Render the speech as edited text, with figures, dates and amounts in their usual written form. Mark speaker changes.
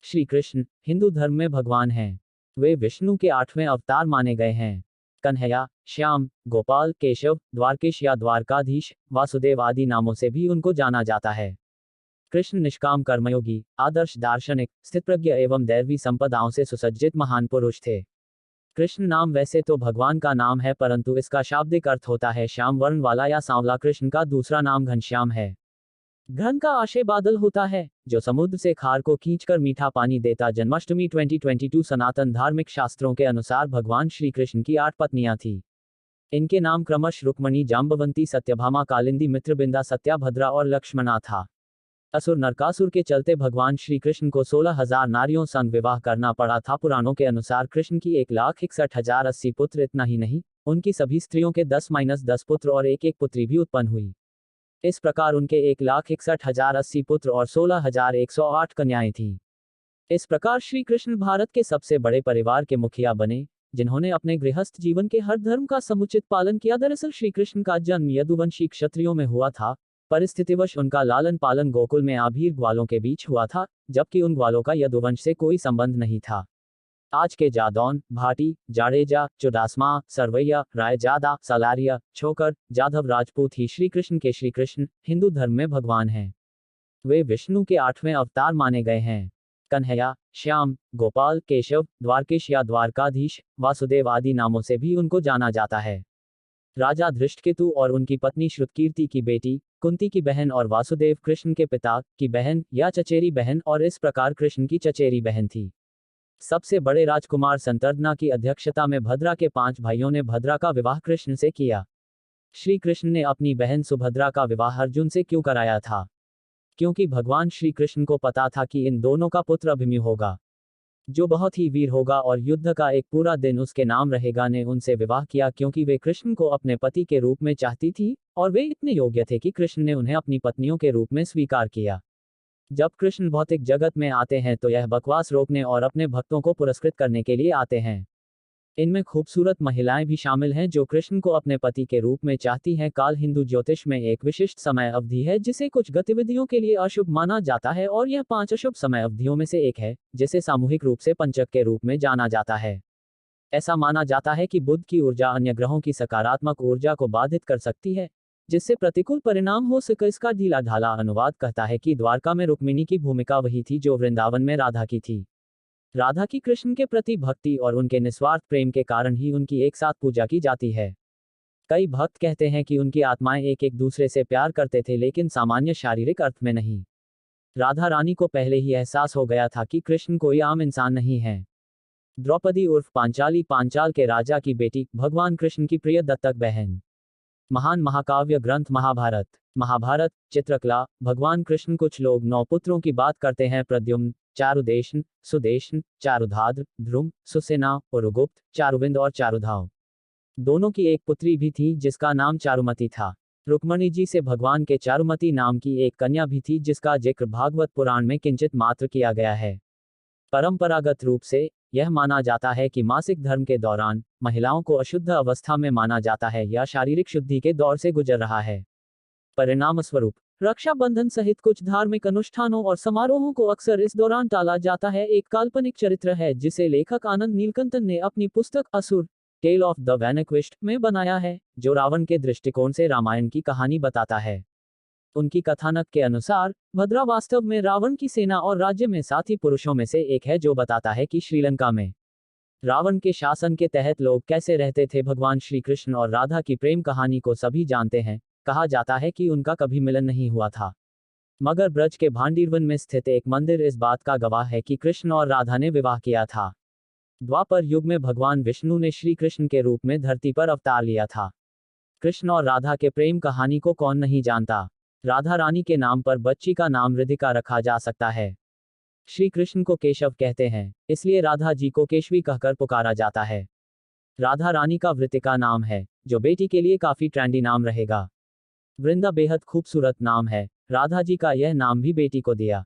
Speaker 1: श्री कृष्ण हिंदू धर्म में भगवान हैं। वे विष्णु के 8वें अवतार माने गए हैं। कन्हैया, श्याम, गोपाल, केशव, द्वारकेश या द्वारकाधीश, वासुदेव आदि नामों से भी उनको जाना जाता है। कृष्ण निष्काम कर्मयोगी, आदर्श दार्शनिक, स्थितप्रज्ञ एवं दैवी संपदाओं से सुसज्जित महान पुरुष थे। कृष्ण नाम वैसे तो भगवान का नाम है, परंतु इसका शाब्दिक अर्थ होता है श्याम वर्ण वाला या सांवला। कृष्ण का दूसरा नाम घनश्याम है। घन का आशय बादल होता है, जो समुद्र से खार को खींचकर मीठा पानी देता। जन्माष्टमी 2022 सनातन धार्मिक शास्त्रों के अनुसार भगवान श्री कृष्ण की 8 पत्नियां थीं। इनके नाम क्रमश रुक्मणी, जाम्बवंती, सत्यभामा, कालिंदी, मित्रबिंदा, सत्याभद्रा और लक्ष्मणा था। असुर नरकासुर के चलते भगवान श्री कृष्ण को 16,000 नारियों संग विवाह करना पड़ा था। पुराणों के अनुसार कृष्ण की 1,61,080 पुत्र, इतना ही नहीं, उनकी सभी स्त्रियों के 10-10 पुत्र और एक पुत्री भी उत्पन्न हुई। इस प्रकार उनके 1,61,080 पुत्र और 16,108 कन्याएं थीं। इस प्रकार श्री कृष्ण भारत के सबसे बड़े परिवार के मुखिया बने, जिन्होंने अपने गृहस्थ जीवन के हर धर्म का समुचित पालन किया। दरअसल श्री कृष्ण का जन्म यदुवंशी क्षत्रियों में हुआ था। परिस्थितिवश उनका लालन पालन गोकुल में आभीर ग्वालों के बीच हुआ था, जबकि उन ग्वालों का यदुवंश से कोई संबंध नहीं था। आज के जादौन, भाटी, जाडेजा, चुडासमा, सरवैया, रायजादा, सलारिया, छोकर, जाधव राजपूत ही श्री कृष्ण हिंदू धर्म में भगवान हैं। वे विष्णु के 8वें अवतार माने गए हैं। कन्हैया, श्याम, गोपाल, केशव, द्वारकेश या द्वारकाधीश, वासुदेव आदि नामों से भी उनको जाना जाता है। राजा धृष्टकेतु और उनकी पत्नी श्रुतकीर्ति की बेटी, कुंती की बहन और वासुदेव कृष्ण के पिता की बहन या चचेरी बहन, और इस प्रकार कृष्ण की चचेरी बहन थी। सबसे बड़े राजकुमार संतर्दना की अध्यक्षता में भद्रा के 5 भाइयों ने भद्रा का विवाह कृष्ण से किया। श्री कृष्ण ने अपनी बहन सुभद्रा का विवाह अर्जुन से क्यों कराया था? क्योंकि भगवान श्री कृष्ण को पता था कि इन दोनों का पुत्र अभिमन्यु होगा, जो बहुत ही वीर होगा और युद्ध का एक पूरा दिन उसके नाम रहेगा। ने उनसे विवाह किया क्योंकि वे कृष्ण को अपने पति के रूप में चाहती थी, और वे इतने योग्य थे कि कृष्ण ने उन्हें अपनी पत्नियों के रूप में स्वीकार किया। जब कृष्ण भौतिक जगत में आते हैं तो यह बकवास रोकने और अपने भक्तों को पुरस्कृत करने के लिए आते हैं। इनमें खूबसूरत महिलाएं भी शामिल हैं जो कृष्ण को अपने पति के रूप में चाहती हैं। काल हिंदू ज्योतिष में एक विशिष्ट समय अवधि है जिसे कुछ गतिविधियों के लिए अशुभ माना जाता है, और यह 5 अशुभ समय अवधियों में से एक है, जिसे सामूहिक रूप से पंचक के रूप में जाना जाता है। ऐसा माना जाता है कि बुध की ऊर्जा अन्य ग्रहों की सकारात्मक ऊर्जा को बाधित कर सकती है, जिससे प्रतिकूल परिणाम हो सके। इसका ढीला ढाला अनुवाद कहता है कि द्वारका में रुक्मिणी की भूमिका वही थी जो वृंदावन में राधा की थी। राधा की कृष्ण के प्रति भक्ति और उनके निस्वार्थ प्रेम के कारण ही उनकी एक साथ पूजा की जाती है। कई भक्त कहते हैं कि उनकी आत्माएं एक दूसरे से प्यार करते थे, लेकिन सामान्य शारीरिक अर्थ में नहीं। राधा रानी को पहले ही एहसास हो गया था कि कृष्ण कोई आम इंसान नहीं है। द्रौपदी उर्फ पांचाली, पांचाल के राजा की बेटी, भगवान कृष्ण की प्रिय दत्तक बहन। महान महाकाव्य ग्रंथ महाभारत। महाभारत चित्रकला। भगवान कृष्ण कुछ लोग 9 पुत्रों की बात करते हैं। प्रद्युम्न, चारुदेशन, सुदेशन, चारुधाद्र, ध्रुम, सुसेना, उरुगुप्त, चारुविंद और चारुधाव। दोनों की एक पुत्री भी थी जिसका नाम चारुमती था। रुक्मणी जी से भगवान के चारुमती नाम की एक कन्या भी थी जिसका जिक्र भागवत पुराण में किंचित मात्र किया गया है। परंपरागत रूप से यह माना जाता है कि मासिक धर्म के दौरान महिलाओं को अशुद्ध अवस्था में माना जाता है या शारीरिक शुद्धि के दौर से गुजर रहा है। परिणामस्वरूप रक्षाबंधन सहित कुछ धार्मिक अनुष्ठानों और समारोहों को अक्सर इस दौरान टाला जाता है। एक काल्पनिक चरित्र है जिसे लेखक आनंद नीलकंठन ने अपनी पुस्तक असुर टेल ऑफ द वैनिक्विश्ड में बनाया है, जो रावण के दृष्टिकोण से रामायण की कहानी बताता है। उनकी कथानक के अनुसार भद्रा वास्तव में रावण की सेना और राज्य में साथी पुरुषों में से एक है, जो बताता है कि श्रीलंका में रावण के शासन के तहत लोग कैसे रहते थे। भगवान श्री कृष्ण और राधा की प्रेम कहानी को सभी जानते हैं। कहा जाता है कि उनका कभी मिलन नहीं हुआ था, मगर ब्रज के भांडीरवन में स्थित एक मंदिर इस बात का गवाह है कि कृष्ण और राधा ने विवाह किया था। द्वापर युग में भगवान विष्णु ने श्री कृष्ण के रूप में धरती पर अवतार लिया था। कृष्ण और राधा के प्रेम कहानी को कौन नहीं जानता। राधा रानी के नाम पर बच्ची का नाम रिधिका रखा जा सकता है। श्री कृष्ण को केशव कहते हैं, इसलिए राधा जी को केशवी कहकर पुकारा जाता है। राधा रानी का वृतिका नाम है, जो बेटी के लिए काफी ट्रेंडी नाम रहेगा। वृंदा बेहद खूबसूरत नाम है। राधा जी का यह नाम भी बेटी को दिया।